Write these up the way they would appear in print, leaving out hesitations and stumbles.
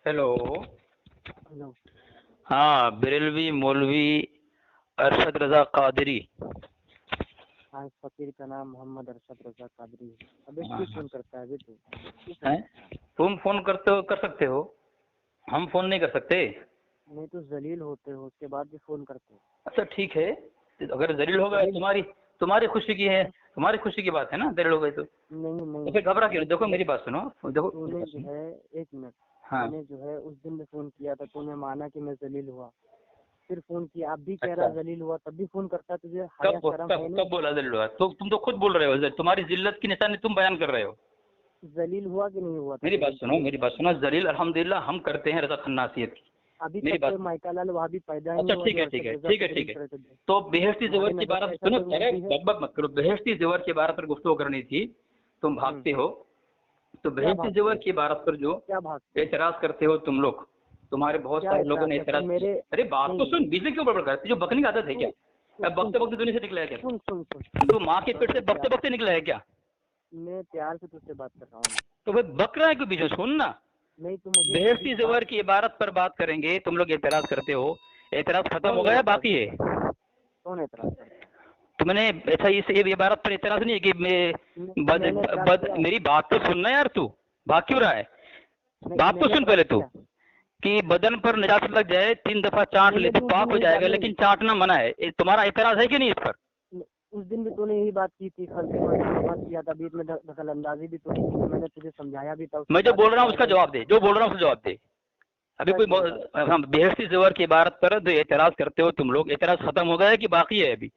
Hello. Hello. हाँ, बरेलवी मौलवी अरशद रजा कादरी। हाँ, इस फकीर का नाम मोहम्मद अरशद रजा कादरी है। अबे हाँ क्यों हाँ। फोन करता है? अबे तू क्यों फोन हैं? करता है? तुम फोन करते हो, कर सकते हो, हम फोन नहीं कर सकते। नहीं तो जलील होते हो, उसके बाद भी फोन करते हो। अच्छा ठीक है, तो अगर जलील हो गए, तुम्हारी तुम्हारी खुशी की है, तुम्हारी खुशी की बात है ना, जलील हो गए नहीं तो नहीं, फिर घबरा क्यों? देखो मेरी बात सुनो, देखो मेरी तूने बात जो सुनो। है, एक मिनट, हाँ। तूने जो है उस दिन भी फोन किया था, तूने माना कि मैं जलील हुआ, फिर फोन किया, अब भी कह रहा अच्छा, जलील हुआ, तब भी फोन करता है। तुझे कब हया शर्म कब है नहीं? कब बोला जलील हुआ? तो तुम तो खुद बोल रहे हो, तुम्हारी जिल्लत की निशानी तुम बयान कर रहे हो। जलील हुआ कि नहीं हुआ था मेरी तू? बात ये सुनो, बता। मेरी बात सुनो, जलील अल्हम्दुलिल्लाह हम करते हैं रजा खन्नासियत की। अभी मेरी तक बात, तो माइका लाल वहाँ भी पैदा ही नहीं अच्छा हुआ ठीक जो है ठीक अरशद है रजा ठीक को है जलील ठीक है। करे थे। तो बेहेश्ती तुम्हारी ज़ेवर की नजर में बात ऐसा सुनो, कोई अरे मौलवी है? बकबक मत करो। बेहेश्ती ज़ेवर की बात पर गुफ्तगू करनी थी, तुम भागते हो। तो क्या बेहेश्ती भागते ज़ेवर हो? की बात पर जो क्या भागते हो? एतराज़ करते हो तुम लोग, तुम्हारे बहुत क्या सारे लोगों एतराज ने करते हो एतराज़ किया। मेरे? अरे बात तो नहीं, सुन, बीच में क्यों बड़बड़ करती? जो बकने की आदत है तू क्या? तू अब सुन बकते सुन बकते दुनिया से निकला है क्या? सुन सुन सुन तू माँ के पेट से सुन बकते प्यार, बकते निकला है क्या? मैं प्यार से तुझसे बात कर रहा हूँ। तो भाई बक रहा है क्यों बीच में? सुन ना, नहीं तो मुझे अभी बेहेश्ती बात। ज़ेवर की इबारत पर बात करेंगे, तुम लोग एतराज़ करते हो। एतराज़ खत्म हो कौन गया, एतराज बाकी है? करता है? कौन एतराज करता है? तो मैंने ऐसा ये इबारत पर एतराज नहीं है कि मैंने एतराज किया है? मेरी बात तो सुनना यार, तू भाग क्यों रहा है? नहीं, बात तो मैंने सुन एतराज पहले तू, किया? कि बदन पर नजाकत लग जाए 3 दफा चाट ले तूने तो भी उस पाक दिन हो यही बात जाएगा, नहीं, लेकिन चाटना मना है। तुम्हारा एतराज है कि नहीं इस पर? उस दिन भी तूने यही बात की थी, कल तूने बस किया था, बीच में दखल अंदाजी भी तूने की थी, मैंने तुझे समझाया भी था, उसके मैं जो बाद भी बोल रहा तू हूँ उसका ऐसे ही। जवाब दे, जो बोल रहा हूँ उसका जवाब दे। अभी क्या कोई जवाब दूँ? हम बेहसी ज़ेवर की इबारत पर जो एतराज करते हो तुम लोग, एतराज खत्म हो गया है कि बाकी है अभी?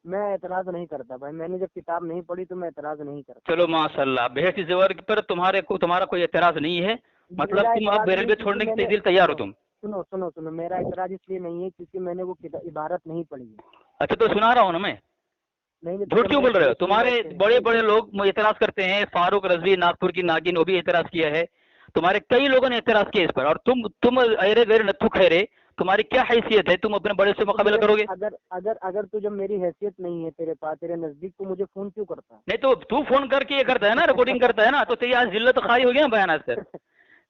मैं एतराज नहीं करता भाई, मैंने जब किताब नहीं पढ़ी तो मैं एतराज नहीं करता। चलो माशाल्लाह, बेहसी ज़ेवर पर तुम्हारा कोई एतराज नहीं है, मतलब मेरा तुम अब एतराज नहीं, बेरलवी क्योंकि छोड़ने के मैंने, दिल तैयार हो सुनो तुम। सुनो सुनो सुनो, मेरा एतराज इसलिए नहीं है क्योंकि मैंने वो इबारत नहीं पढ़ी है। अच्छा तो सुना रहा हूँ ना मैं, नहीं, मैं झूठ तुझे क्यों मैं बोल रहे हो? सुनी बात तुम्हारे कह बड़े नहीं। बड़े लोग एतराज करते हैं, फारूक रजवी नागपुर की नागिन, वो भी एतराज किया है। तुम्हारे कई लोगों ने एतराज किया इस पर, और तुम अरे गैर नत्थु खैरे, तुम्हारी क्या हैसियत है? तुम अपने बड़े से तो मुकाबला मुझे, करोगे? अगर अगर अगर तो जब मेरी हैसियत नहीं है तेरे पास, तेरे नजदीक, तो मुझे फोन क्यों करता है? नहीं तो तू फोन करके ये करता है ना, रिकॉर्डिंग करता है ना, तो तेरी आज जिल्लत खारी होगी ना बयान से। तेरी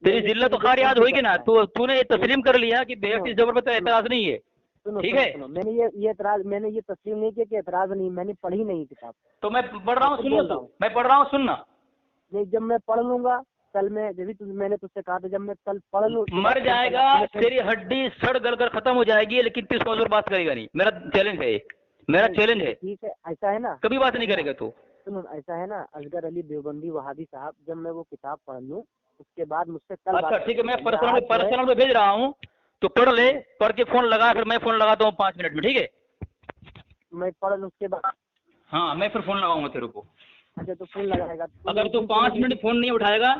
नहीं नहीं, तू जिल्लत मुझे खारी फोन आज क्यों होगी ना, करता है? तूने ये तस्लीम कर लिया कि सुनो बेहद जबर पर तो सुनो एतराज नहीं है। सुनो ठीक सुनो है, सुनो, मैंने ये एतराज, मैंने ये तस्लीम नहीं किया कि एतराज नहीं, मैंने पढ़ी नहीं किताब। तो मैं पढ़ रहा मैं हूँ, खुद सुनना बोल रहा तू, हूँ। मैं पढ़ रहा हूँ सुनना। नहीं, जब मैं पढ़ लूंगा, कल मैं, जब भी मैंने तुझसे कहा था, जब मैं कल पढ़ लूँ उसके बाद मर फिर कल जाएगा, तुम्हें फोन। तेरी हड्डी सड़ गल कर खत्म हो जाएगी, लेकिन तू इस मौजूद पर बात करेगा नहीं। मेरा चैलेंज है, मेरा नहीं चैलेंज है, ठीक है, ऐसा है ना, कभी बात ऐसा नहीं है ना, करेगा तू। सुनो, ऐसा है ना, असगर अली देवबंदी वहाबी साहब, जब मैं वो किताब पढ़ लूँ उसके बाद मुझसे कल अच्छा बात ठीक है, मैं करिएगा। मैं पर्सनल आज जो है, पर्सनल में भेज रहा हूँ, तो पढ़ ले, पढ़ के फोन लगा, फिर मैं फोन लगाता हूँ 5 मिनट में, ठीक है? मैं पढ़ लूँ उसके बाद। हाँ, मैं फिर फोन लगाऊंगा तेरे को। अच्छा, तो फोन लगाएगा तो अगर उस तू दिन तूने 5 मिनट फोन नहीं उठाएगा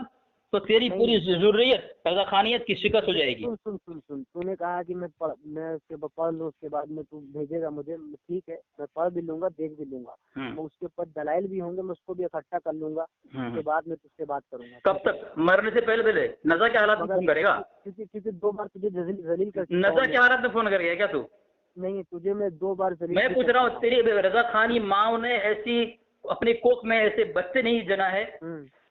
तो तेरी नहीं पूरी नहीं, जरूरियत पैदा खानियत की शिकस्त हो जाएगी। सुन सुन सुन सुन, तूने कहा कि मैं उसके बाद पढ़ लूँ, उसके बाद में तू भेजेगा मुझे, ठीक है, मैं पढ़ भी लूंगा, देख भी लूंगा, मैं उसके ऊपर दलाइल भी होंगे, मैं उसको भी इकट्ठा कर लूंगा, उसके बाद में तुझसे बात करूंगा। कब तक? मरने से पहले पहले नजा के हालात में मगर फोन करेगा? क्योंकि 2 बार तुझे जलील कर चुका हूँ नजा के मैं। हालात में फोन करेगा क्या तू? नहीं, तुझे मैं 2 बार जलील मैं भी पूछ कर रहा हूँ, चुका हूँ। तेरी रजा खान की माँ ने ऐसी अपने कोख में ऐसे बच्चे नहीं जना है,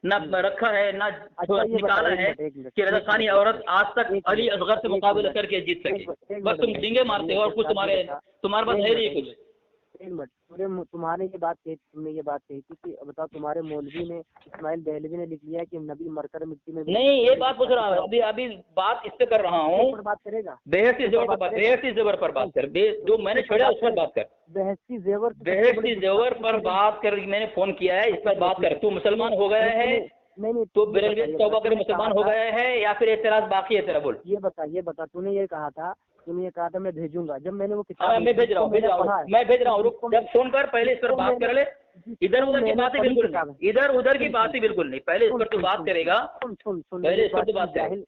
ना रखा है, ना अच्छा, ये बता, निकाला है एक मिनट कि रजा खानी औरत आज तक अली असगर से मुकाबला करके जीत सके। बस तुम डींगे मारते हो और कुछ तुम्हारे पास है नहीं कुछ। एक मिनट, तुम्हारे ये बात कही, तुमने ये बात कही थी कि बताओ, तुम्हारे मौलवी ने, इस्माइल दहलवी ने लिख लिया है कि नबी मरकर मिट्टी में नहीं, ये बात पूछ रहा हूँ, अभी अभी बात इस पे कर रहा हूँ, बात करेगा, बेहसी जेवर पर बात, बेहसी जेवर पर बात कर, जो मैंने छोड़ा उस पर बात कर, बहसी जेवर, बेहसी जेवर पर बात कर। मैंने फोन किया है, इस पर बात कर। तू मुसलमान हो गया है, नहीं, तो बेरलवी तौबा कर मुसलमान हो गया है, या फिर एतराज बाकी है तेरा? बोल। ये बता, तूने ये कहा था मैं भेजूंगा, जब मैंने वो किताब, हाँ, मैं भेज रहा हूँ, रुक, जब फोन कर, पहले इस पर बात कर ले। इधर उधर की बातें बिल्कुल नहीं, इधर उधर की बातें बिल्कुल नहीं, पहले इस पर तो बात करेगा, सुन पहले इस पर तो बात करेगा।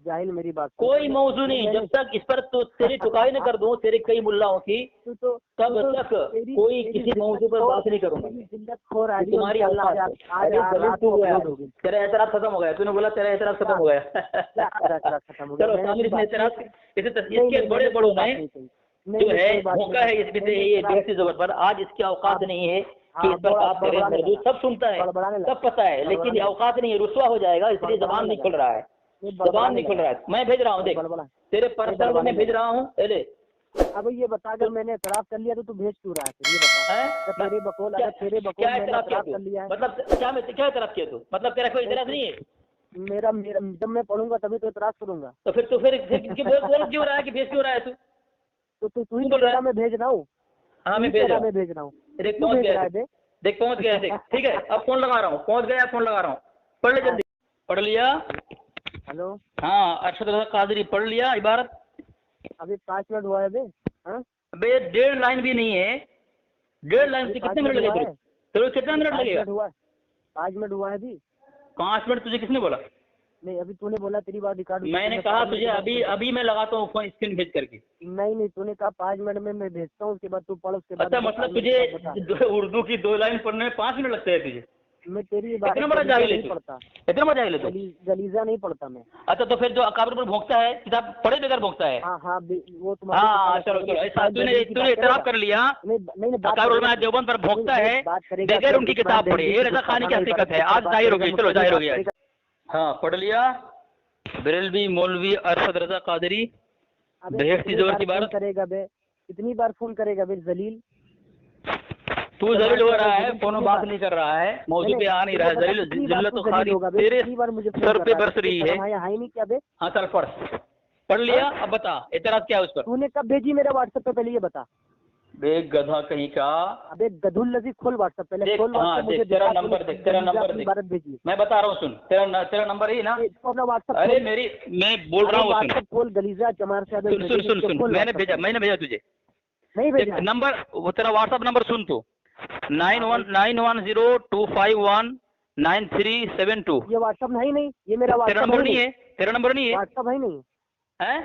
जाहिल मेरी बात, कोई मौजू नहीं, जब तक इस पर तो तेरी टुकाई न कर दूं तेरे कई मुल्लाओं की, तब तक कोई किसी मौजू पर बात नहीं करूंगा। तुम्हारी तेरा एतराज खत्म हो गया, तूने बोला तेरा एतराज खत्म हो गया। चलो सामिर, इसने एतराज, इसके बड़े बड़ों में जो है मौका है इस विषय, ये बेहसी जबर पर, आज इसकी औकात नहीं है कि इस पर बात करें। सब सुनता है, सब पता है, लेकिन औकात नहीं है, रुसवा हो जाएगा, इसलिए जबान नहीं खुल रहा है। जबान नहीं खुल रहा है। मैं भेज रहा हूँ, देख तेरे पर्सनल में भेज रहा हूँ। ले अब ये बता, अगर मैंने एतराफ कर लिया तो तू भेज क्यों रहा है? ये बता, तेरे बकौल, अगर तेरे बकौल मैंने एतराफ कर लिया है, मतलब क्या एतराफ किया तू? मतलब तेरा कोई एतराज नहीं है? मेरा जब मैं पढ़ूंगा तभी तो एतराज करूंगा। तो फिर बोल क्यों रहा है कि भेज क्यों रहा है तू? तो तू ही बोल रहा है। मैं भेज रहा हूँ। हाँ मैं भेज रहा हूँ। देख पहुँच गया, देख ठीक है। अब फोन लगा रहा हूँ, पहुँच गया, फोन लगा रहा हूँ। पढ़ ले जल्दी। पढ़ लिया? हेलो हाँ, अरशद रज़ा कादरी पढ़ लिया इबारत? अभी 5 मिनट हुआ है बे। अबे 1.5 लाइन भी नहीं है। 1.5 लाइन से कितने मिनट लगेगा? तेरे कितना मिनट लगेगा? 5 मिनट हुआ है अभी। 5 मिनट तुझे किसने बोला? नहीं, अभी तूने बोला, तेरी बात रिकॉर्ड। मैंने कहा तुझे अभी मैं लगाता हूँ फोन स्क्रीन भेज करके। नहीं, तूने कहा 5 मिनट में मैं भेजता हूँ, उसके बाद तू पढ़, उसके बाद। अच्छा, मतलब तुझे उर्दू की 2 लाइन पढ़ने में 5 मिनट लगते हैं तुझे? मैं तेरी बात इतना बड़ा जाहिल नहीं पढ़ता, इतना बड़ा जाहिल है तू? गलीजा नहीं पढ़ता मैं। अच्छा, तो फिर जो अकाबर पर भोंकता है, किताब पढ़े बगैर भोंकता है? हाँ, वो तुम्हारा। हाँ चलो ऐसा तूने इतराफ कर लिया। अकाबर देवबंद पर भोंकता है बगैर उनकी किताब पढ़े। ये रज़ा खानी की हकीकत है, आज जाहिर हो गई। चलो जाहिर हो गया। हाँ पढ़ लिया। बरेलवी मौलवी अरशद रज़ा कादरी बेहसी जोर की बात करेगा बे। कितनी बार फोन करेगा बे जलील? तू जलील हो रहा है, फोन में बात नहीं कर रहा है, मौजू पे आ नहीं रहा है। जलील जिल्लत तो खाली तेरे सर पे बरस रही है। नहीं क्या बे? हाँ चल पढ़ लिया। अब बता एतराज क्या है उस पर? तूने कब भेजी मेरा व्हाट्सएप पे, पहले ये बता। बे गधा कहीं का। अबे गधुल लजी, खोल व्हाट्सएप पहले, खोल व्हाट्सएप। मुझे तेरा नंबर देख, तेरा नंबर देख। भेजिए, मैं बता रहा हूँ, सुन। तेरा नंबर ही ना अपना व्हाट्सएप। अरे मैं बोल रहा हूँ, व्हाट्सएप खोल, गलीजा चमार से। सुन मैंने भेजा तुझे, नहीं भेजा नंबर। वो तेरा व्हाट्सएप नंबर सुन तू, 9110251937 ये व्हाट्सएप नहीं, ये मेरा व्हाट्सएप तेरा नंबर नहीं है। तेरा नंबर नहीं है, व्हाट्सएप है नहीं है।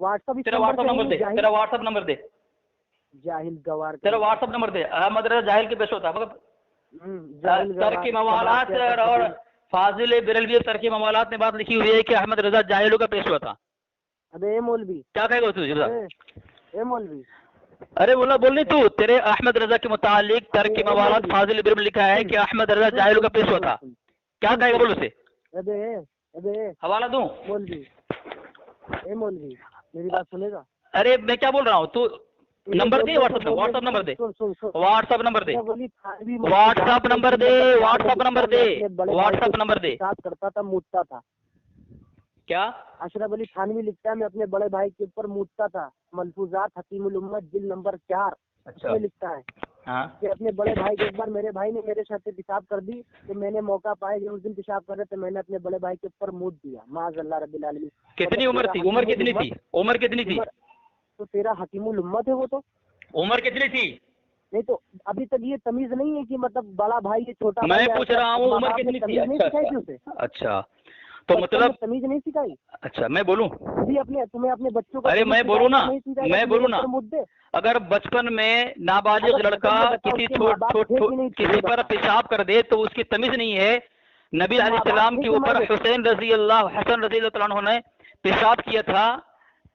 व्हाट्सएप तेरा व्हाट्सएप नंबर दे, तेरा व्हाट्सएप नंबर दे। जाहिल गवार, तेरा व्हाट्सएप नंबर दे। अहमद रज़ा जाहिल के पेश होता है, मगर तरकी मवालात और फाजिल बरेलवी तरकी मवालात में बात लिखी हुई है कि अहमद रज़ा जाहिलों का पेश हुआ था। अबे मौलवी क्या कहेगा तुझे? ए मौलवी, अरे बोल नहीं तू। तेरे अहमद रज़ा के मुतालिक तरकी मवालात फाजिल बरेलवी लिखा है कि अहमद रज़ा जाहिलों का पेश हुआ था। क्या कहेगा बोल उसे? अबे हवाला दूं? मौलवी, ए मौलवी, मेरी बात सुनेगा? अरे मैं क्या बोल रहा हूँ, तू नंबर दे, व्हाट्सएप नंबर दे, व्हाट्सएप नंबर दे, व्हाट्सएप नंबर दे, व्हाट्सएप नंबर दे, व्हाट्सएप नंबर दे। करता था, मूतता था। क्या? अशरफ अली थानवी लिखता है, मैं अपने बड़े भाई के ऊपर मूतता था। मलफूजात हकीमुल उम्मत जिल्द नंबर 4 उसमें लिखता है कि अपने बड़े भाई के, एक बार मेरे भाई ने मेरे साथ पेशाब कर दी, तो मैंने मौका पाया कि उस दिन पेशाब कर रहे थे, मैंने अपने बड़े भाई के ऊपर मूत दिया। माज़अल्लाह रब्बिल आलमीन। कितनी उम्र थी? उम्र कितनी थी? तो तेरा हकीमुल उम्मत है वो। तो उम्र कितनी थी? नहीं तो अभी तक ये तमीज नहीं है कि मतलब बड़ा भाई ये छोटा मैं पूछ रहा हूँ उम्र कितनी थी? अच्छा तो मतलब तमीज नहीं सिखाई। अच्छा मैं बोलूं? तुम्हें अपने बच्चों को। अरे मैं बोलूं ना, अगर बचपन में नाबालिग लड़का किसी पर पेशाब कर दे तो उसकी तमीज नहीं है। नबी अलैहिस्सलाम के ऊपर हसन रजी अल्लाह ने पेशाब किया था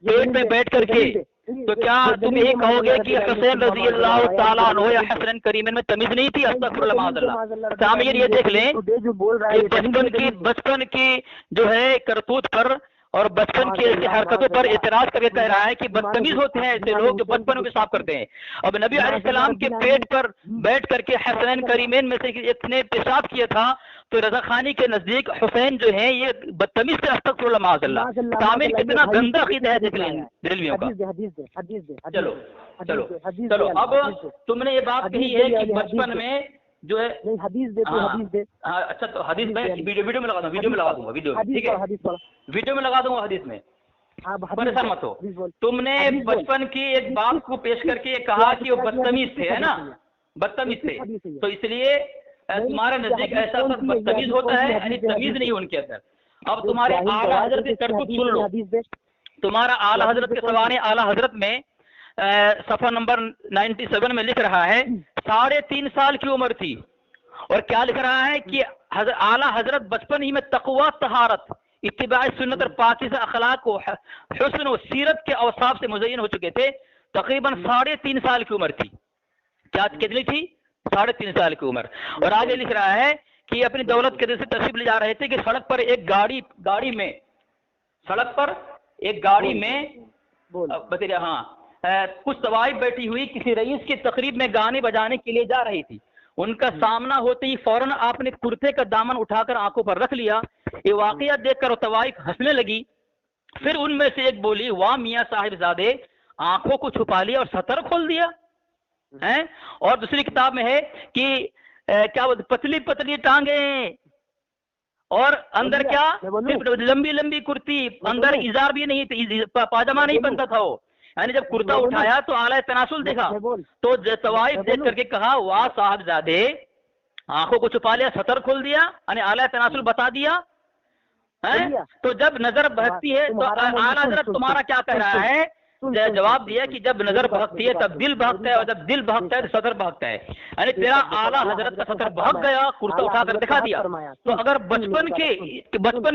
पेट में बैठ करके, तो क्या तुम यही कहोगे कि हसन रजी अल्लाह ताला अन्हु या हसन करीमन में तमीज नहीं थी? अस्तगफिरुल्लाह माज़अल्लाह। सामने ये देख लें कि बचपन की जो है करतूत पर और बचपन की ऐसी हरकतों पर एतराज करके कह रहा है कि बदतमीज होते हैं ऐसे लोग जो बचपन में पेशाब करते हैं। अब नबी अलैहिस्सलाम के पेट पर बैठ करके हसनैन करीमैन में से एक ने पेशाब किया था, तो रज़ा खानी के नजदीक हुसैन जो है ये बदतमीज से अस्तगफिरुल्लाह माज़अल्लाह। तामीर कितना गंदा अक़ीदा है देख लें बरेलवियों का। चलो अब तुमने ये बात कही है कि बचपन में जो है नहीं, हदीस दे तो हदीस दे। अच्छा तो हदीस में वीडियो में लगा दूंगा, वीडियो में लगा दूंगा, ठीक है, वीडियो में लगा दूंगा हदीस में, परेशान मत हो। तुमने बचपन की एक बात को पेश करके कहा कि वो बदतमीज थे, है ना, बदतमीज थे, तो इसलिए तुम्हारे नजदीक ऐसा बदतमीज होता है, यानी तमीज नहीं उनके अंदर। अब तुम्हारे आला हजरत की तरफ सुन लो, तुम्हारा आला हजरत के सवाने आला हजरत में सफा नंबर 97 में लिख रहा है 3.5 साल की उम्र थी, और क्या लिख रहा है कि आला हजरत बचपन ही में तकवा, तहारत, इत्तिबा सुन्नत और पाकीज़ा अखलाक को हुस्न और सीरत के अवसाफ से मुज़य्यन हो चुके थे। तकरीबन 3.5 साल की उम्र थी। क्या कितनी थी? 3.5 साल की उम्र। और आगे लिख रहा है कि अपनी दौलत के से तशरीफ ले जा रहे थे कि सड़क पर एक गाड़ी में सड़क पर एक गाड़ी में बतेरा, हाँ, कुछ तवाइफ बैठी हुई किसी रईस की तकरीब में गाने बजाने के लिए जा रही थी। उनका सामना होते ही फौरन आपने कुर्ते का दामन उठाकर आंखों पर रख लिया। ये वाकया देखकर तवाइफ हंसने लगी। फिर उनमें से एक बोली, वाह मियाँ साहिबजादे, आंखों को छुपा लिया और सतर खोल दिया है। और दूसरी किताब में है कि क्या पतली पतली टांगे और अंदर क्या, लंबी लंबी कुर्ती, अंदर इजार भी नहीं थी, पाजामा नहीं बनता था वो। यानी जब कुर्ता उठाया तो आला तनासुल देखा तो तवाइफ देख करके कहा, वाह साहबजादे, आंखों को छुपा लिया, सतर खोल दिया, यानी आला तनासुल बता दिया है। तो जब नजर बहकती है तो आला हजरत तुम्हारा क्या कह रहा है? जवाब दिया कि जब नजर बहकती है तब दिल भागता है, और जब दिल भागता है तो सतर भागता है। यानी तेरा आला हजरत का सतर भाग गया, कुर्ता उठाकर दिखा दिया। तो अगर बचपन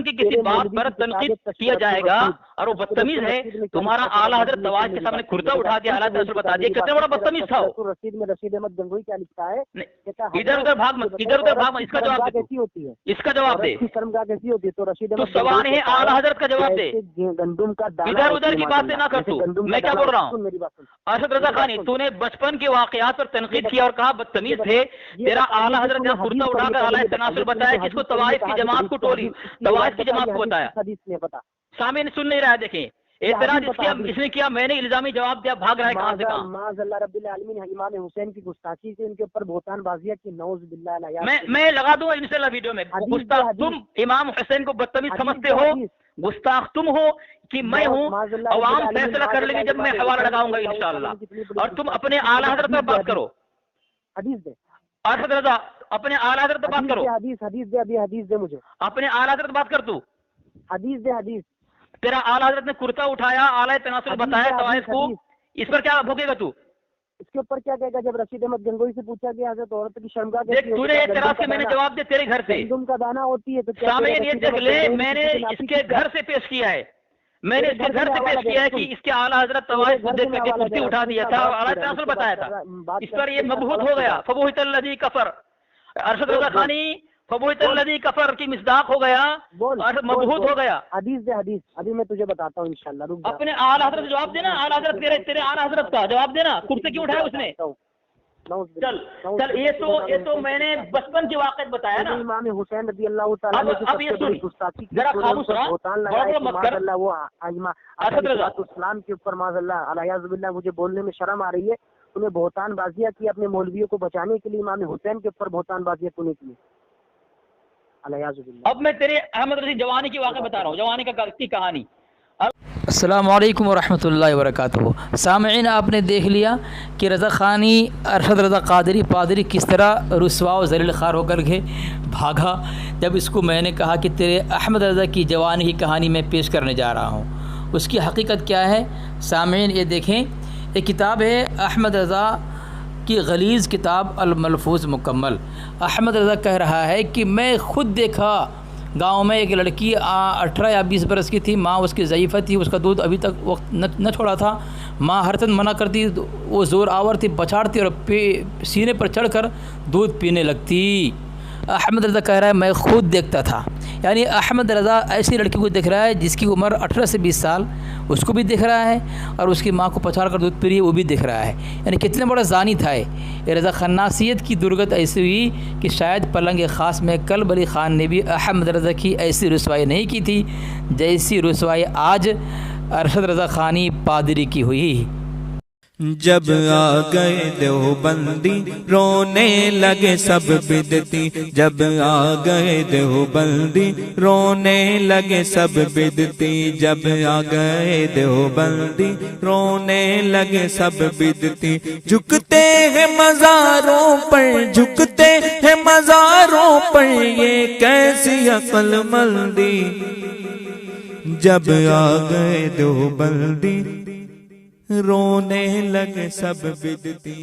की किसी बात पर तनकीद किया जाएगा और वो बदतमीज है, तुम्हारा आला हजरत तवाइफ के सामने कुर्ता उठा दिया, आला तनासुल बता दिया, कितना बड़ा बदतमीज था वो। रशीद अहमद गंगोई क्या लिखता है, इधर उधर भाग मत, इधर उधर भाग मत, इसका जवाब कैसी होती है, इसका जवाब दे। शर्मगाह कैसी होती है? तो रशीद तो सवाल है आला हजरत का जवाब दे, गंदुम का इधर उधर की बातें ना कर तू। मैं क्या बोल रहा हूँ? अरशद रजा खानी, तूने बचपन के वाकयात पर तनकीद किया और कहा बदतमीज थे। तेरा आला हजरत ने कुर्ता उठाकर आला तनासुल बताया, किसको? तवाइफ की जमात को टोली, तवाइफ की जमात को बताया। सामने सुन नहीं रहा है, देखें एतराज इसने किया, मैंने इल्जामी जवाब दिया, भाग रहा है कहां से कहां। माज़अल्लाह रब्बिल आलमीन इमाम हुसैन की गुस्ताखी से उनके ऊपर बहुतान बाजिया की, नौज बिल्लाह। मैं लगा दूंगा इंशाल्लाह वीडियो में। गुस्ताख तुम इमाम हुसैन को बदतमीज समझते हो, गुस्ताख तुम हो कि मैं हूँ? अवाम फैसला कर लेंगे जब मैं हवाला लगाऊंगा इंशाल्लाह। और तुम अपने आला हजरत पर बात करो, हदीस दे अरशद रजा, अपने आला हजरत पर बात करो। हदीस दे, अभी हदीस दे मुझे, अपने आला हजरत बात कर तू, हदीस दे, हदीस। तेरा आला हजरत ने कुर्ता उठाया, आला तनासुल बताया तवाइफ को, इस पर क्या भोगेगा तू? इसके ऊपर क्या कहेगा? जब रशीद अहमद गंगोई से पूछा गया हजरत औरत की शर्मगाह देख, तूने एक तरह से मैंने जवाब दे तेरे घर से, गंदुम का दाना होती है तो सामने ये देख ले, मैंने इसके घर से पेश किया है, मैंने इसके घर से पेश किया है कि इसके आला हजरत तवाइफ को देख करके कुर्सी उठा दिया था, आला तनासुल बताया था। इस पर ये मबहूत हो गया, फबूहितल लज़ी कफर। अरशद रज़ा खानी, फबूहितल लज़ी कफर की मिस्दाक हो गया, मबहूत हो गया। हदीस दे, हदीस अभी मैं तुझे बताता हूँ इंशाल्लाह। रुक जा, अपने आला हजरत जवाब देना, आला हजरत तेरे आला हजरत का जवाब देना, कुर्सी क्यों उठाया उसने? चल चल, ये तो मैंने बचपन की वाक़ियत बताया ना। इमाम हुसैन रज़ी अल्लाह तआला अब ये सुन, जरा खामोश रहा, बड़ा मत कर। वो इस्लाम के ऊपर माज़अल्लाह अलहयाज़ुबिल्लाह, मुझे बोलने में शर्म आ रही है। उन्हें बहुतान बाजिया की अपने मौलवियों को बचाने के लिए, इमाम हुसैन के ऊपर बहुतान बाजिया तूने की, अलहयाज़ुबिल्लाह। अब मैं तेरे अहमद रज़ी जवानी की वाक़ियत बता रहा हूँ, जवानी की कहानी। अस्सलामु अलैकुम वरहमतुल्लाहि वबरकातुहू। सामईन, आपने देख लिया कि रज़ा ख़ानी अरशद रज़ा क़ादरी पादरी किस तरह रुसवा व ज़लील ख़ार होकर के भागा, जब इसको मैंने कहा कि तेरे अहमद रज़ा की जवानी की कहानी मैं पेश करने जा रहा हूँ। उसकी हकीकत क्या है सामईन, ये देखें, एक किताब है अहमद रज़ा की गलीज़ किताब अल-मलफूज़ मुकम्मल। अहमद रज़ा कह रहा है कि मैं ख़ुद देखा, गांव में एक लड़की 18 या 20 बरस की थी, माँ उसकी ज़ईफ़ा थी, उसका दूध अभी तक वक्त न छोड़ा था। माँ हर तन मना करती, वो ज़ोर आवर थी, बछाड़ती और सीने पर चढ़कर दूध पीने लगती। अहमद रज़ा कह रहा है मैं ख़ुद देखता था। यानी अहमद रज़ा ऐसी लड़की को देख रहा है जिसकी उम्र 18 से 20 साल, उसको भी देख रहा है और उसकी माँ को पछाड़ कर दूध पी रही है, वो भी देख रहा है। यानी कितने बड़ा ज़ानी था ये। रज़ा खन्नासियत की दुर्गत ऐसी हुई कि शायद पलंग ख़ास में कल्ब अली ख़ान ने भी अहमद रज़ा की ऐसी रुसवाई नहीं की थी जैसी रुसवाई आज अरशद रज़ा ख़ानी पादरी की हुई। जब आ गए देवबंदी रोने लगे सब बिदती, जब आ गए देवबंदी रोने लगे सब बिदती, जब आ गए देवबंदी रोने लगे सब बिदती। झुकते हैं मज़ारों पर, झुकते हैं मज़ारों पर, ये कैसी अक्लमंदी। जब आ गए देवबंदी रोने लगे सब बिदती।